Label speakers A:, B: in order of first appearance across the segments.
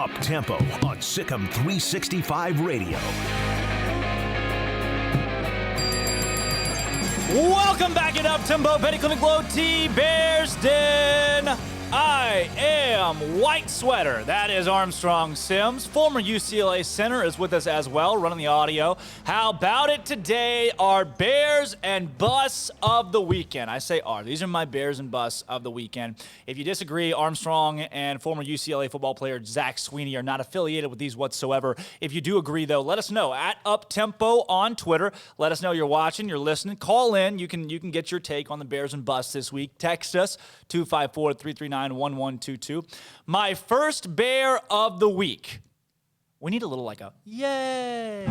A: Up-Tempo on SicEm365 Radio.
B: Welcome back at Up-Tempo, Pickell and Glow T Bears Den. I am White Sweater. That is Armstrong Sims. Former UCLA center is with us as well, running the audio. How about it today? Our Bears and Busts of the weekend. I say are. These are my Bears and Busts of the weekend. If you disagree, Armstrong and former UCLA football player Zach Sweeney are not affiliated with these whatsoever. If you do agree, though, let us know at Up-Tempo on Twitter. Let us know you're watching, you're listening. Call in. You can get your take on the Bears and Busts this week. Text us 254-339-1122. My first Bear of the week. We need a little like a yay.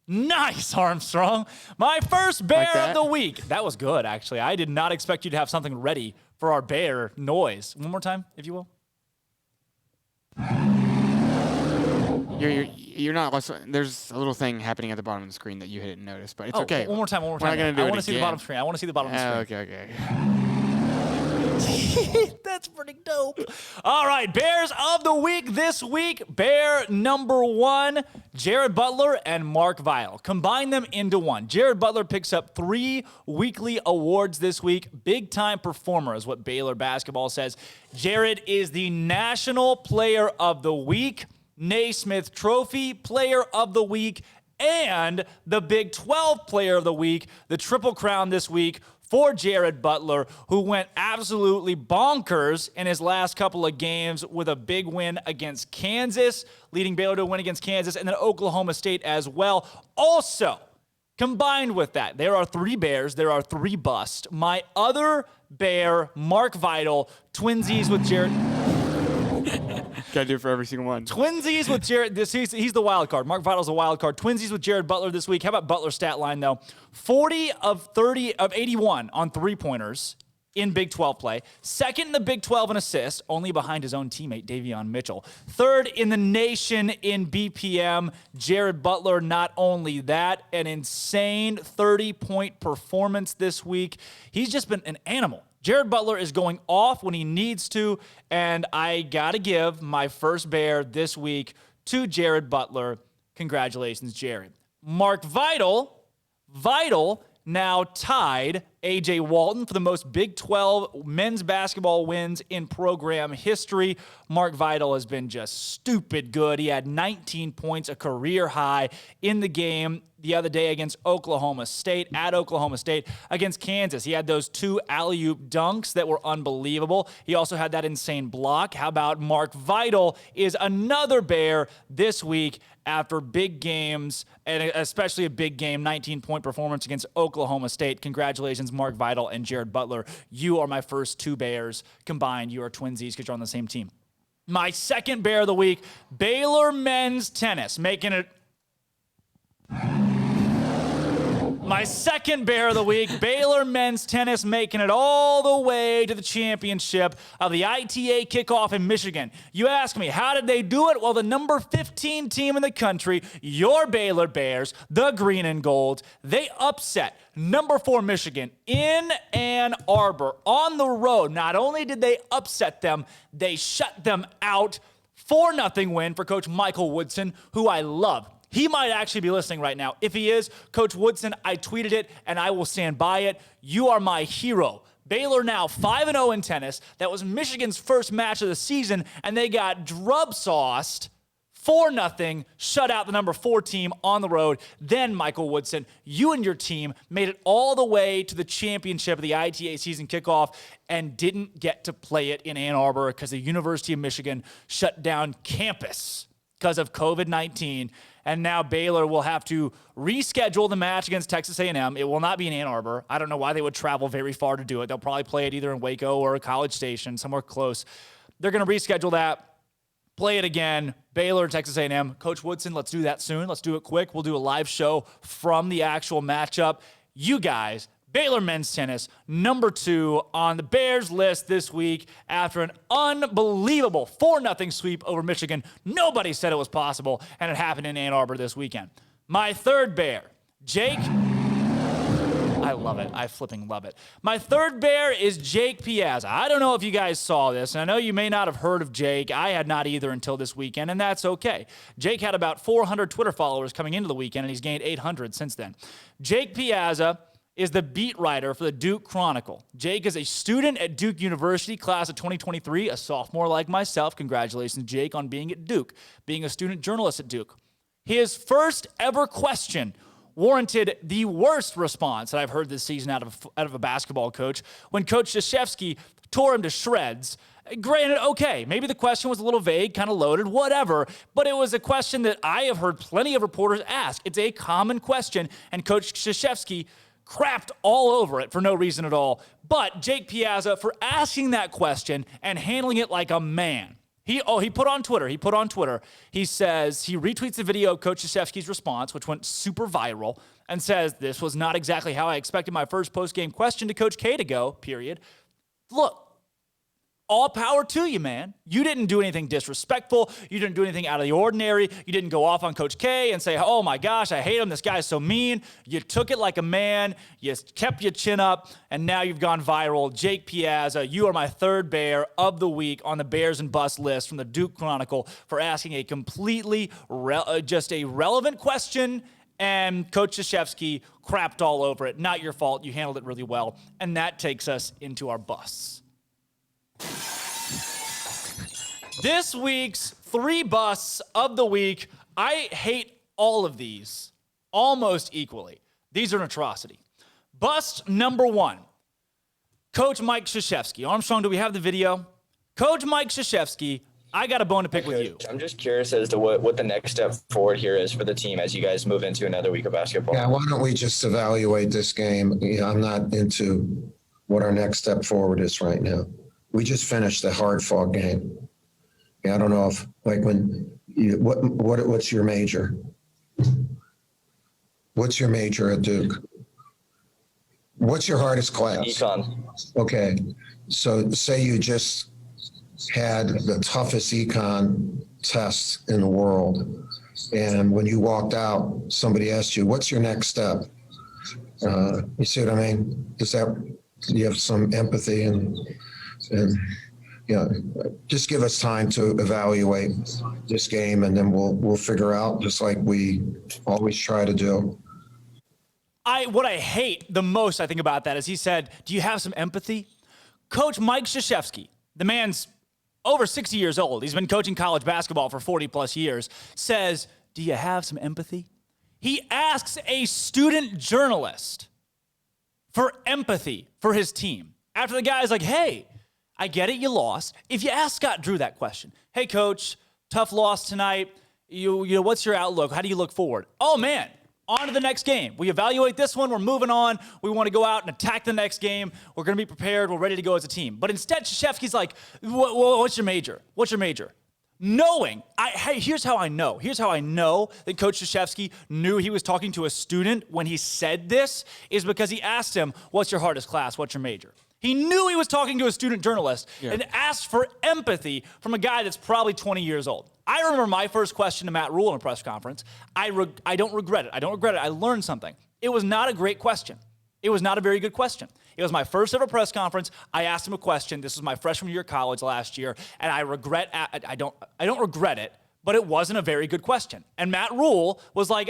B: Nice, Armstrong. My first Bear of the week. That was good, actually. I did not expect you to have something ready for our bear noise. One more time, if you will.
C: You're not listening. There's a little thing happening at the bottom of the screen that you didn't notice, but it's okay.
B: One more time.
C: We're not gonna do
B: I
C: it
B: want to see the
C: again.
B: bottom screen. I want to see the bottom screen.
C: Okay.
B: That's pretty dope. All right, Bears of the week this week. Bear number one, Jared Butler and Mark Vital. Combine them into one. Jared Butler picks up 3 weekly awards this week. Big-time performer is what Baylor basketball says. Jared is the National Player of the Week, Naismith Trophy Player of the Week, and the Big 12 Player of the Week, the Triple Crown this week for Jared Butler, who went absolutely bonkers in his last couple of games with a big win against Kansas, leading Baylor to a win against Kansas, and then Oklahoma State as well. Also, combined with that, there are 3 Bears, there are 3 busts. My other Bear, Mark Vital, twinsies with Jared...
C: Gotta do it for every single one.
B: Twinsies with Jared. He's the wild card. Mark Vital's the wild card. Twinsies with Jared Butler this week. How about Butler's stat line, though? 40 of 81 on three-pointers in Big 12 play. Second in the Big 12 in assists, only behind his own teammate, Davion Mitchell. Third in the nation in BPM. Jared Butler, not only that, an insane 30-point performance this week. He's just been an animal. Jared Butler is going off when he needs to, and I got to give my first Bear this week to Jared Butler. Congratulations, Jared. Mark Vital now tied A.J. Walton for the most Big 12 men's basketball wins in program history. Mark Vital has been just stupid good. He had 19 points, a career high in the game the other day against Oklahoma State, at Oklahoma State, against Kansas. He had those 2 alley-oop dunks that were unbelievable. He also had that insane block. How about Mark Vital is another Bear this week after big games, and especially a big game, 19-point performance against Oklahoma State. Congratulations, Mark Vital and Jared Butler. You are my first 2 Bears combined. You are twinsies because you're on the same team. My second Bear of the week, Baylor men's tennis, making it... My second Bear of the week, Baylor men's tennis, making it all the way to the championship of the ITA kickoff in Michigan. You ask me, how did they do it? Well, the number 15 team in the country, your Baylor Bears, the green and gold, they upset number 4 Michigan in Ann Arbor on the road. Not only did they upset them, they shut them out. 4-0 win for Coach Michael Woodson, who I love. He might actually be listening right now. If he is, Coach Woodson, I tweeted it, and I will stand by it. You are my hero. Baylor now 5-0 in tennis. That was Michigan's first match of the season, and they got drub-sauced 4-0, shut out the number 4 team on the road. Then, Michael Woodson, you and your team made it all the way to the championship of the ITA season kickoff and didn't get to play it in Ann Arbor because the University of Michigan shut down campus because of COVID-19. And now Baylor will have to reschedule the match against Texas A&M. It will not be in Ann Arbor. I don't know why they would travel very far to do it. They'll probably play it either in Waco or College Station, somewhere close. They're going to reschedule that, play it again. Baylor, Texas A&M. Coach Woodson, let's do that soon. Let's do it quick. We'll do a live show from the actual matchup. You guys, Baylor men's tennis, number 2 on the Bears list this week after an unbelievable 4-0 sweep over Michigan. Nobody said it was possible, and it happened in Ann Arbor this weekend. My third Bear, Jake. I love it. I flipping love it. My third bear is Jake Piazza. I don't know if you guys saw this, and I know you may not have heard of Jake. I had not either until this weekend, and that's okay. Jake had about 400 Twitter followers coming into the weekend, and he's gained 800 since then. Jake Piazza is the beat writer for the Duke Chronicle. Jake is a student at Duke University, class of 2023, a sophomore like myself. Congratulations, Jake, on being at Duke, being a student journalist at Duke. His first ever question warranted the worst response that I've heard this season out of a basketball coach when Coach Krzyzewski tore him to shreds. Granted, okay, maybe the question was a little vague, kind of loaded, whatever, but it was a question that I have heard plenty of reporters ask. It's a common question, and Coach Krzyzewski crapped all over it for no reason at all. But Jake Piazza, for asking that question and handling it like a man, He put on Twitter, he says, he retweets the video of Coach Krzyzewski's response, which went super viral, and says, this was not exactly how I expected my first post-game question to Coach K to go, period. Look, all power to you, man. You didn't do anything disrespectful. You didn't do anything out of the ordinary. You didn't go off on Coach K and say, oh my gosh, I hate him. This guy's so mean. You took it like a man. You kept your chin up, and now you've gone viral. Jake Piazza, you are my third bear of the week on the Bears and Bust list from the Duke Chronicle for asking a completely just a relevant question, and Coach Krzyzewski crapped all over it. Not your fault. You handled it really well. And that takes us into our busts. This week's 3 busts of the week, I hate all of these almost equally. These are an atrocity. Bust number 1, Coach Mike Krzyzewski. Armstrong, do we have the video? Coach Mike Krzyzewski, I got a bone to pick with you.
D: I'm just curious as to what the next step forward here is for the team as you guys move into another week of basketball.
E: Yeah, why don't we just evaluate this game? I'm not into what our next step forward is right now. We just finished a hard-fought game. Yeah, I don't know if, like, what's your major? What's your major at Duke? What's your hardest class?
D: Econ.
E: Okay, so say you just had the toughest econ test in the world, and when you walked out, somebody asked you, what's your next step? You see what I mean? You have some empathy and just give us time to evaluate this game, and then we'll figure out, just like we always try to do.
B: What I hate the most, I think, about that is he said, do you have some empathy? Coach Mike Krzyzewski, the man's over 60 years old. He's been coaching college basketball for 40 plus years, says, do you have some empathy? He asks a student journalist for empathy for his team. After the guy's like, hey, I get it, you lost. If you ask Scott Drew that question, hey, coach, tough loss tonight. You know, what's your outlook? How do you look forward? Oh, man, on to the next game. We evaluate this one. We're moving on. We want to go out and attack the next game. We're going to be prepared. We're ready to go as a team. But instead, Krzyzewski's like, what's your major? What's your major? Knowing, here's how I know. Here's how I know that Coach Krzyzewski knew he was talking to a student when he said this, is because he asked him, what's your hardest class? What's your major? He knew he was talking to a student journalist and asked for empathy from a guy that's probably 20 years old. I remember my first question to Matt Rule in a press conference. I don't regret it. I learned something. It was not a great question. It was not a very good question. It was my first ever press conference. I asked him a question. This was my freshman year of college last year, and I don't regret it, but it wasn't a very good question. And Matt Rule was like,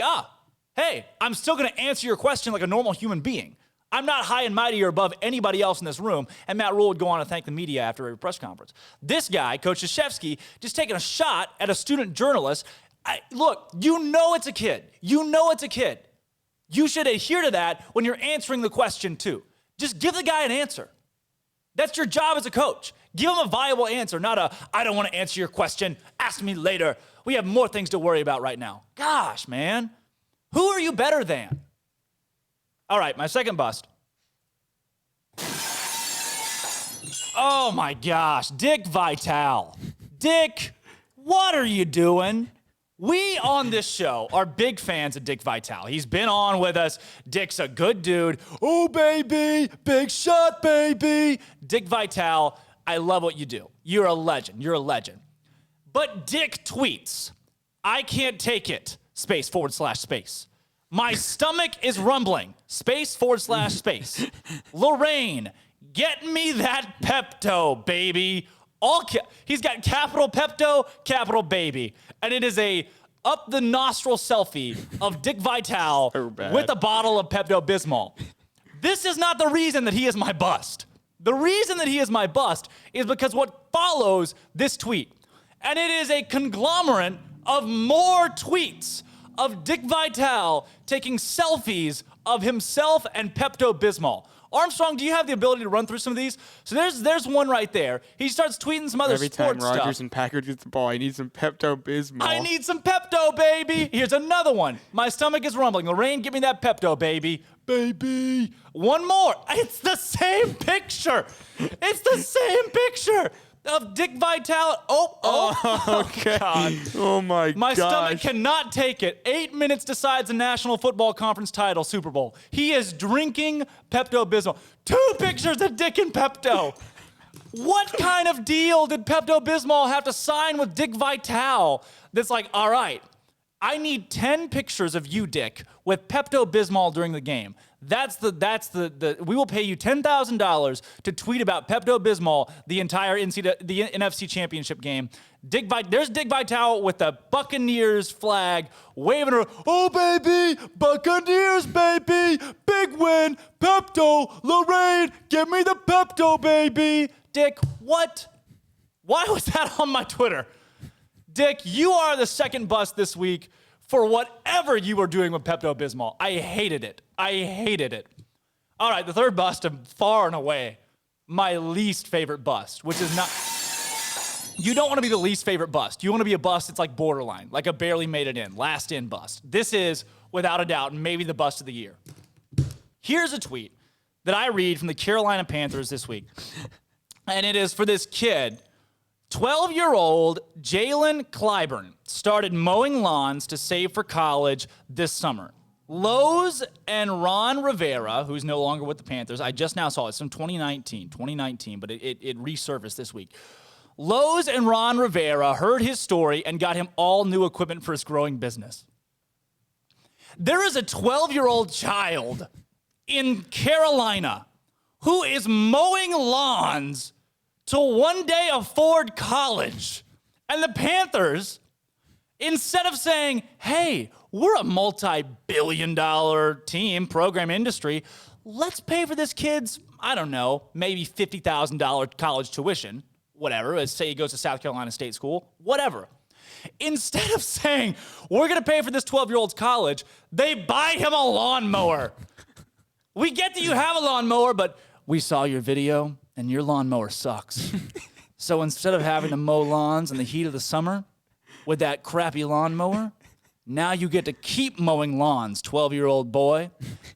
B: hey, I'm still going to answer your question like a normal human being. I'm not high and mighty or above anybody else in this room. And Matt Rule would go on to thank the media after every press conference. This guy, Coach Krzyzewski, just taking a shot at a student journalist. Look, you know it's a kid. You know it's a kid. You should adhere to that when you're answering the question too. Just give the guy an answer. That's your job as a coach. Give him a viable answer, not I don't want to answer your question. Ask me later. We have more things to worry about right now. Gosh, man. Who are you better than? All right, my second bust. Oh my gosh, Dick Vitale. Dick, what are you doing? We on this show are big fans of Dick Vitale. He's been on with us. Dick's a good dude. Oh, baby, big shot, baby. Dick Vitale, I love what you do. You're a legend. You're a legend. But Dick tweets, I can't take it, // My stomach is rumbling. Space/space. Lorraine, get me that Pepto, baby. He's got capital Pepto, capital baby. And it is a up the nostril selfie of Dick Vitale with a bottle of Pepto-Bismol. This is not the reason that he is my bust. The reason that he is my bust is because what follows this tweet. And it is a conglomerate of more tweets of Dick Vitale taking selfies of himself and Pepto-Bismol. Armstrong, do you have the ability to run through some of these? So there's one right there. He starts tweeting some other sports stuff.
C: Every time Rodgers and Packard gets the ball, I need some Pepto-Bismol.
B: I need some Pepto, baby. Here's another one. My stomach is rumbling. Lorraine, give me that Pepto, baby. Baby. One more. It's the same picture. It's the same picture of Dick Vitale. Oh, God.
C: Oh, my
B: My stomach cannot take it. 8 minutes decides the National Football Conference title, Super Bowl. He is drinking Pepto-Bismol. 2 pictures of Dick and Pepto. What kind of deal did Pepto-Bismol have to sign with Dick Vitale that's like, all right, I need 10 pictures of you, Dick, with Pepto-Bismol during the game. We will pay you $10,000 to tweet about Pepto-Bismol the entire NFC Championship game. There's Dick Vitale with the Buccaneers flag waving around. Oh, baby, Buccaneers, baby, big win, Pepto, Lorraine, give me the Pepto, baby. Dick, what? Why was that on my Twitter? Dick, you are the second bust this week for whatever you were doing with Pepto-Bismol. I hated it. All right, the third bust, far and away, my least favorite bust, which is not... You don't want to be the least favorite bust. You want to be a bust that's like borderline, like a barely made it in, last in bust. This is, without a doubt, maybe the bust of the year. Here's a tweet that I read from the Carolina Panthers this week. And it is for this kid... 12-year-old Jalen Clyburn started mowing lawns to save for college this summer. Lowe's and Ron Rivera, who's no longer with the Panthers, I just now saw it. It's from 2019, but it resurfaced this week. Lowe's and Ron Rivera heard his story and got him all new equipment for his growing business. There is a 12-year-old child in Carolina who is mowing lawns to one day afford college. And the Panthers, instead of saying, hey, we're a multi-billion-dollar team, program industry, let's pay for this kid's, I don't know, maybe $50,000 college tuition, whatever, let's say he goes to South Carolina State School, whatever. Instead of saying, we're going to pay for this 12-year-old's college, they buy him a lawnmower. We get that you have a lawnmower, but we saw your video, and your lawnmower sucks. So instead of having to mow lawns in the heat of the summer with that crappy lawnmower, now you get to keep mowing lawns, 12-year-old boy.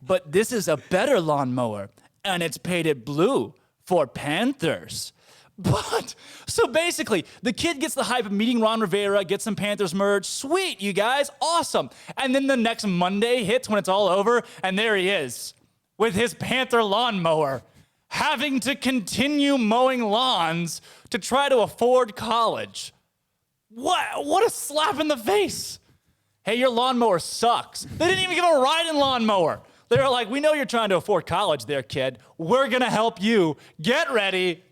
B: But this is a better lawnmower, and it's painted blue for Panthers. But, so basically, the kid gets the hype of meeting Ron Rivera, gets some Panthers merch. Sweet, you guys, awesome. And then the next Monday hits when it's all over, and there he is with his Panther lawnmower, having to continue mowing lawns to try to afford college. What a slap in the face. Hey, your lawnmower sucks. They didn't even give a ride-in lawnmower. They were like, we know you're trying to afford college there, kid. We're going to help you. Get ready.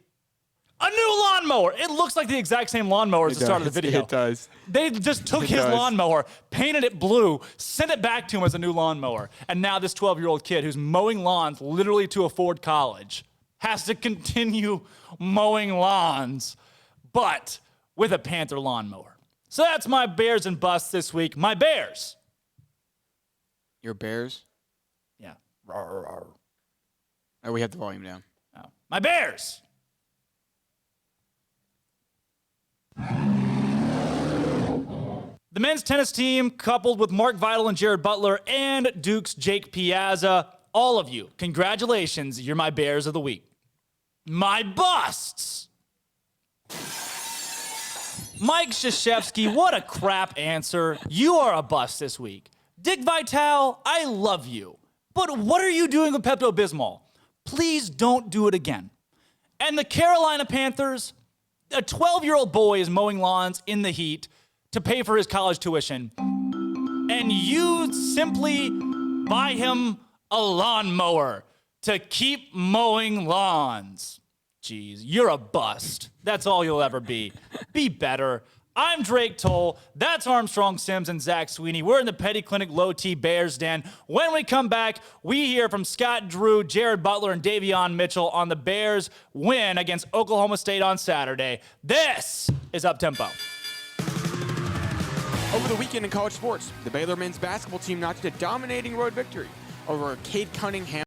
B: A new lawnmower. It looks like the exact same lawnmower as the start of the video.
C: It does.
B: They just took his lawnmower, painted it blue, sent it back to him as a new lawnmower. And now this 12-year-old kid who's mowing lawns literally to afford college has to continue mowing lawns, but with a Panther lawnmower. So that's my Bears and busts this week. My Bears.
C: Your Bears?
B: Yeah.
C: Oh, we have the volume down.
B: Oh. My Bears. The men's tennis team, coupled with Mark Vidal and Jared Butler and Duke's Jake Piazza, all of you, congratulations, you're my Bears of the week. My busts. Mike Krzyzewski, what a crap answer. You are a bust this week. Dick Vitale, I love you. But what are you doing with Pepto-Bismol? Please don't do it again. And the Carolina Panthers, a 12-year-old boy is mowing lawns in the heat to pay for his college tuition. And you simply buy him a lawnmower to keep mowing lawns. Jeez, you're a bust. That's all you'll ever be. Be better. I'm Drake Toll. That's Armstrong Sims and Zach Sweeney. We're in the Petty Clinic Low T Bears Den. When we come back, we hear from Scott Drew, Jared Butler, and Davion Mitchell on the Bears' win against Oklahoma State on Saturday. This is Uptempo.
C: Over the weekend in college sports, the Baylor men's basketball team notched a dominating road victory over Cade Cunningham.